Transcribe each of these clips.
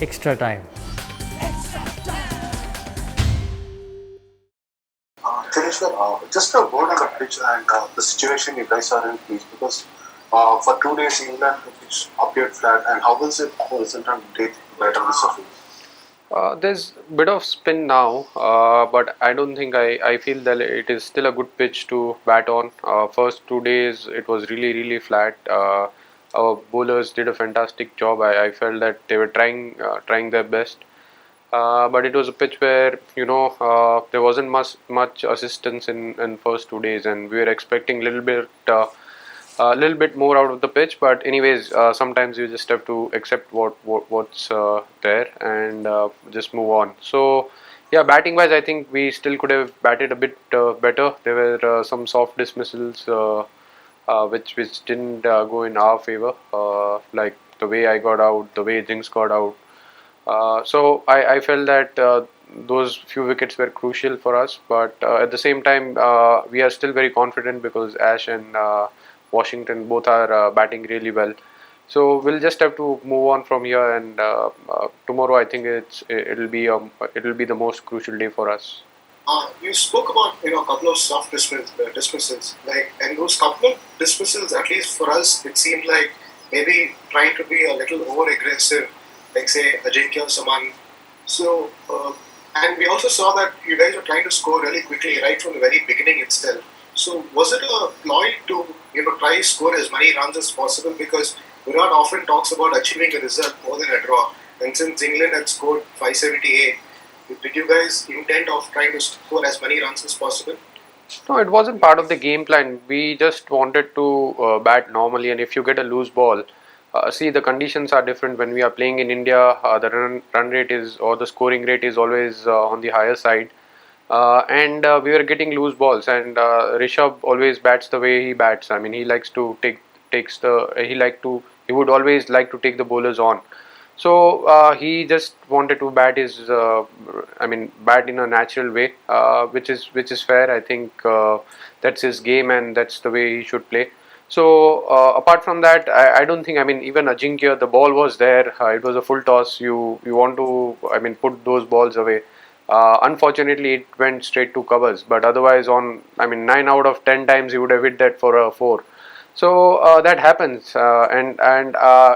extra time. Tireshwar, just a word on the pitch and the situation you guys are in, please, because for 2 days England the pitch appeared flat, and how was it result on day better on the surface? There's a bit of spin now, but I don't think I feel that it is still a good pitch to bat on. First 2 days it was really flat. Our bowlers did a fantastic job. I felt that they were trying their best. But it was a pitch where there wasn't much assistance in first 2 days, and we were expecting a little bit more out of the pitch. But anyways, sometimes you just have to accept what's there and just move on. So yeah, batting wise, I think we still could have batted a bit better. There were some soft dismissals which didn't go in our favor, like the way I got out, the way Jinx got out. So I felt that those few wickets were crucial for us, but at the same time we are still very confident because Ash and Washington both are batting really well. So we'll just have to move on from here, and tomorrow I think it'll be the most crucial day for us. You spoke about a couple of soft dismissals, like, and those couple of dismissals, at least for us, it seemed like maybe trying to be a little over aggressive, like say Ajinkya or Saman. So, and we also saw that you guys were trying to score really quickly right from the very beginning itself. So, was it a ploy to try score as many runs as possible? Because Virat often talks about achieving a result more than a draw, and since England had scored 578. Did you guys intend of trying to score as many runs as possible? No, it wasn't part of the game plan. We just wanted to bat normally, and if you get a loose ball, see, the conditions are different when we are playing in India. The run rate is, or the scoring rate is always on the higher side, and we were getting loose balls. And Rishabh always bats the way he bats. I mean, he likes to takes the he would always like to take the bowlers on. So he just wanted to bat in a natural way, which is fair. I think that's his game and that's the way he should play. So apart from that, I don't think. I mean, even Ajinkya, the ball was there. It was a full toss. You want to, put those balls away. Unfortunately, it went straight to covers. But otherwise, 9 out of 10 times, he would have hit that for a four. So that happens, and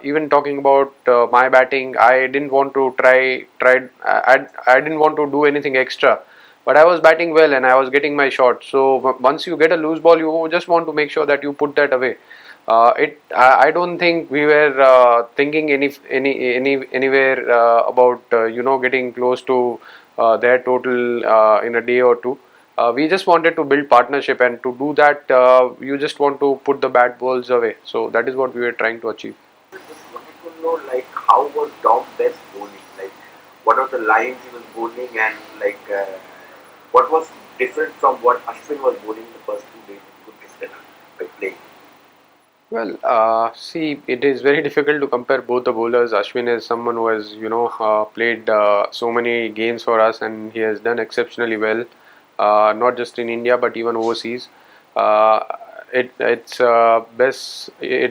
even talking about my batting, I didn't want to I didn't want to do anything extra, but I was batting well and I was getting my shot. So once you get a loose ball, you just want to make sure that you put that away. I don't think we were thinking anywhere about getting close to their total in a day or two. We just wanted to build partnership, and to do that, you just want to put the bad balls away. So that is what we were trying to achieve. Just wanted to know, like, how was Dom Best bowling? Like, what are the lines he was bowling, and like, what was different from what Ashwin was bowling in the first 2 days of Good by playing? Well, see, it is very difficult to compare both the bowlers. Ashwin is someone who has, played so many games for us, and he has done exceptionally well, not just in India but even overseas. Uh, it's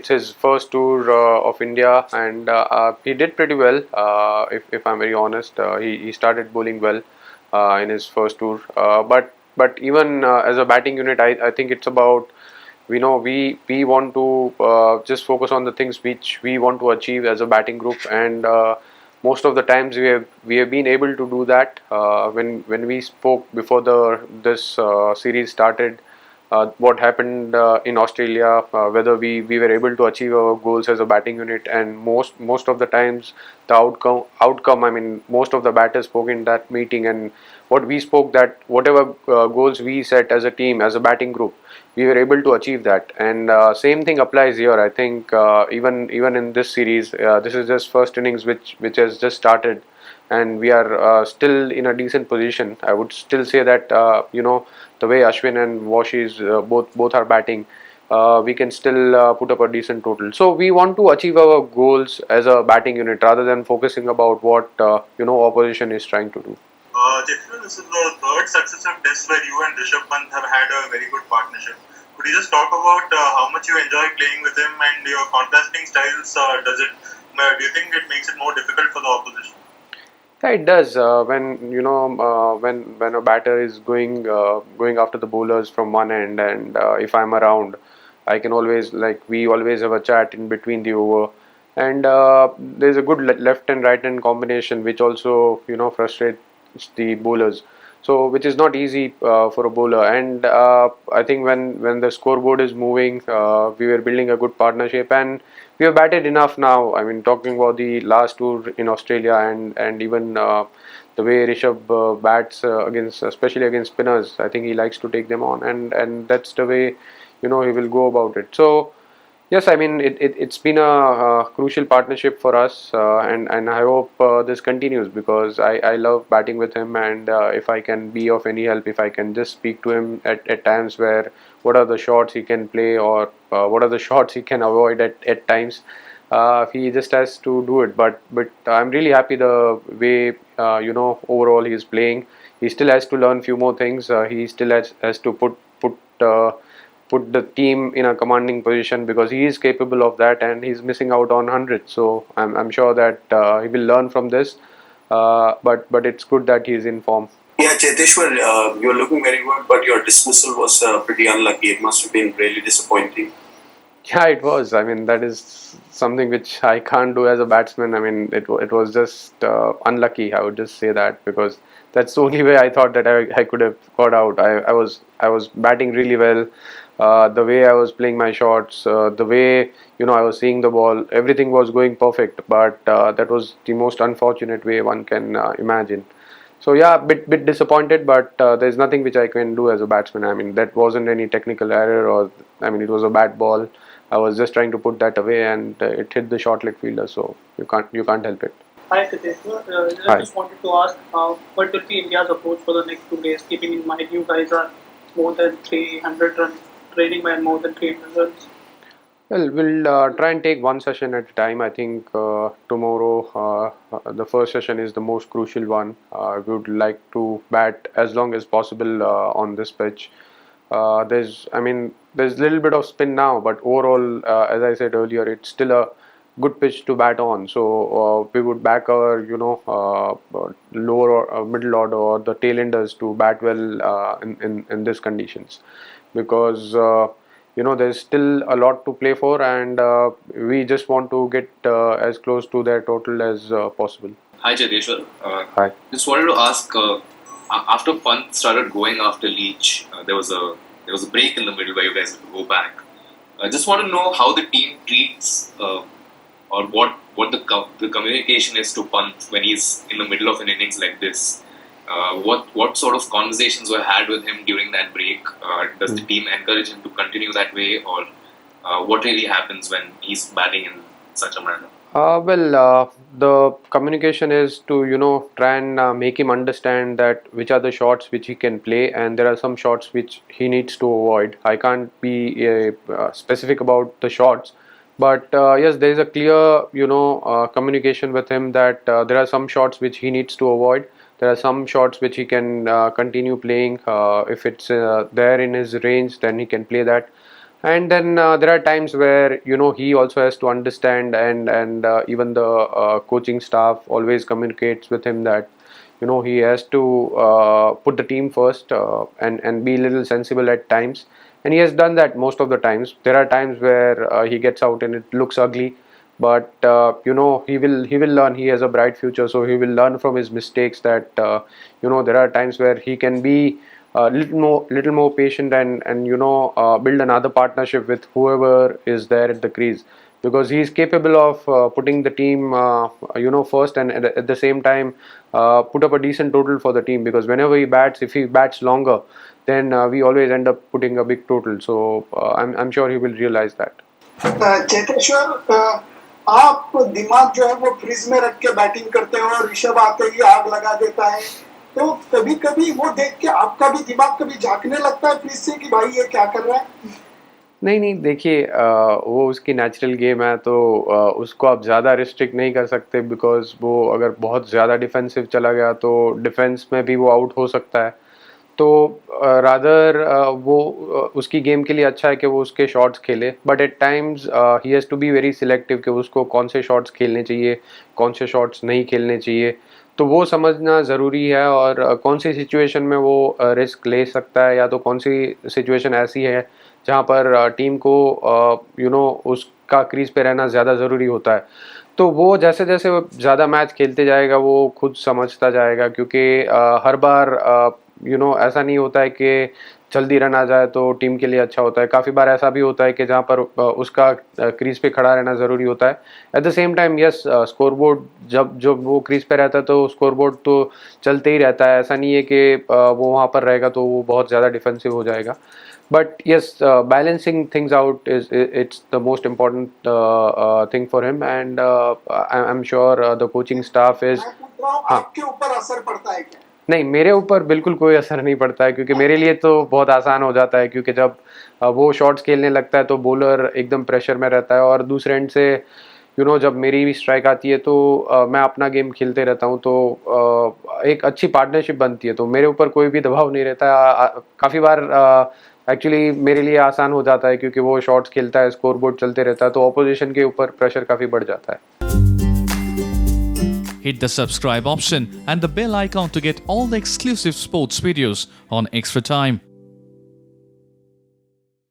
his first tour of India, and he did pretty well. If I'm very honest, he started bowling well in his first tour. But even as a batting unit, I think it's about, we want to just focus on the things which we want to achieve as a batting group, and most of the times we have been able to do that. When we spoke before the this series started, what happened in Australia, whether we were able to achieve our goals as a batting unit, and most of the times the outcome, most of the batters spoke in that meeting, and what we spoke, that whatever goals we set as a team, as a batting group, we were able to achieve that. And same thing applies here. I think even in this series, this is just first innings which has just started, and we are still in a decent position. I would still say that the way Ashwin and Washies both are batting, we can still put up a decent total. So we want to achieve our goals as a batting unit rather than focusing about what opposition is trying to do. Jeffrey, this is the third successive test where you and Rishabh Pant have had a very good partnership. Could you just talk about how much you enjoy playing with him and your contrasting styles? Do you think it makes it more difficult for the opposition? Yeah, it does. When when a batter is going after the bowlers from one end, and if I'm around, I can always, like, we always have a chat in between the over, and there's a good left and right hand combination, which also frustrates the bowlers. So which is not easy for a bowler, and I think when the scoreboard is moving, we were building a good partnership, and we have batted enough now. I mean, talking about the last tour in Australia, and even the way Rishabh bats against, especially against spinners, I think he likes to take them on, and that's the way he will go about it. So yes, I mean it's been a crucial partnership for us, and I hope this continues, because I love batting with him, and if I can be of any help, if I can just speak to him at times where what are the shots he can play, or what are the shots he can avoid at times. He just has to do it, but I'm really happy the way overall he's playing. He still has to learn few more things. He still has to put the team in a commanding position, because he is capable of that, and he's missing out on hundreds. So I'm sure that he will learn from this. But it's good that he's in form. Yeah, Cheteshwar, you're looking very good, but your dismissal was pretty unlucky. It must have been really disappointing. Yeah, it was. I mean, that is something which I can't do as a batsman. I mean, it was just unlucky. I would just say that, because that's the only way I thought that I could have got out. I was batting really well. The way I was playing my shots, the way I was seeing the ball, everything was going perfect. But that was the most unfortunate way one can imagine. So yeah, bit disappointed, but there's nothing which I can do as a batsman. I mean, that wasn't any technical error, or I mean, it was a bad ball. I was just trying to put that away, and it hit the short leg fielder. So you can't help it. Hi Sideshwar, I Hi. just wanted to ask what will be India's approach for the next 2 days, keeping in mind you guys are more than 300 runs, trailing by more than 300 runs. Well, we'll try and take one session at a time. I think tomorrow, the first session is the most crucial one. We would like to bat as long as possible on this pitch. There's a little bit of spin now, but overall, as I said earlier, it's still a good pitch to bat on. So we would back our, lower or middle order, or the tailenders, to bat well in these conditions, because there's still a lot to play for, and we just want to get as close to their total as possible. Hi Cheteshwar. Hi. Just wanted to ask, after Pant started going after Leach, there was a break in the middle where you guys had to go back. I just want to know how the team treats or what the communication is to Pant when he's in the middle of an innings like this. What sort of conversations were had with him during that break? Does the team encourage him to continue that way, or what really happens when he's batting in such a manner? The communication is to try and make him understand that which are the shots which he can play, and there are some shots which he needs to avoid. I can't be specific about the shots, but yes, there is a clear communication with him that there are some shots which he needs to avoid. There are some shots which he can continue playing. If it's there in his range, then he can play that. And then there are times where he also has to understand, and even the coaching staff always communicates with him that he has to put the team first, and be a little sensible at times. And he has done that most of the times. There are times where he gets out and it looks ugly, but he will learn. He has a bright future, so he will learn from his mistakes. That there are times where he can be little more patient, and build another partnership with whoever is there at the crease, because he is capable of putting the team first, and at the same time put up a decent total for the team, because whenever he bats, if he bats longer, then we always end up putting a big total. So I'm sure he will realize that. Cheteshwar, आप दिमाग जो है वो fridge में रख के batting करते हो और ऋषभ आते ही आग लगा देता है, तो कभी कभी वो देख के आपका भी दिमाग कभी झांकने लगता है फ्रिज से कि भाई ये क्या कर रहा है? नहीं, देखिए, वो उसकी नेचुरल गेम है, तो उसको आप ज़्यादा रिस्ट्रिक्ट नहीं कर सकते, बिकॉज वो अगर बहुत ज़्यादा डिफेंसिव चला गया तो डिफेंस में भी वो आउट हो सकता है. तो रादर वो उसकी गेम के लिए अच्छा है कि वो उसके शॉट्स खेले, but at times he has to be very selective कि उसको कौन से शॉट्स खेलने चाहिए, कौन से शॉट्स नहीं खेलने चाहिए. तो वो समझना ज़रूरी है, और कौन सी सिचुएशन में वो रिस्क ले सकता है, या तो कौन सी सिचुएशन ऐसी है जहाँ पर टीम को उसका क्रीज पे रहना ज़्यादा ज़रूरी होता है। तो वो जैसे जैसे वो ज़्यादा मैच खेलते जाएगा वो खुद समझता जाएगा, क्योंकि हर बार ऐसा नहीं होता है कि जल्दी रन आ जाए तो टीम के लिए अच्छा होता है। काफ़ी बार ऐसा भी होता है कि जहाँ पर उसका क्रीज पे खड़ा रहना ज़रूरी होता है। At the same time yes, scoreboard जब वो क्रीज पे रहता है तो स्कोरबोर्ड तो चलते ही रहता है। ऐसा नहीं है कि वो वहाँ पर रहेगा तो वो बहुत ज़्यादा डिफेंसिव हो जाएगा। But yes, balancing things out it's the most important thing for him, and I'm sure the coaching staff is. मैं पूछ रहा हूँ, हाँ, आपके ऊपर असर पड़ता है क्या? नहीं, मेरे ऊपर बिल्कुल कोई असर नहीं पड़ता है, क्योंकि मेरे लिए तो बहुत आसान हो जाता है, क्योंकि जब वो शॉट्स खेलने लगता है तो बॉलर एकदम प्रेशर में रहता है, और दूसरे एंड से जब मेरी भी स्ट्राइक आती है तो मैं अपना गेम खेलते रहता हूँ, तो एक अच्छी पार्टनरशिप बनती है, तो मेरे ऊपर कोई भी दबाव नहीं रहता। काफ़ी बार एक्चुअली मेरे लिए आसान हो जाता है, क्योंकि वो शॉट्स खेलता है, स्कोरबोर्ड चलते रहता है, तो ऑपोजिशन के ऊपर प्रेशर काफ़ी बढ़ जाता है। Hit the subscribe option and the bell icon to get all the exclusive sports videos on Extra Time.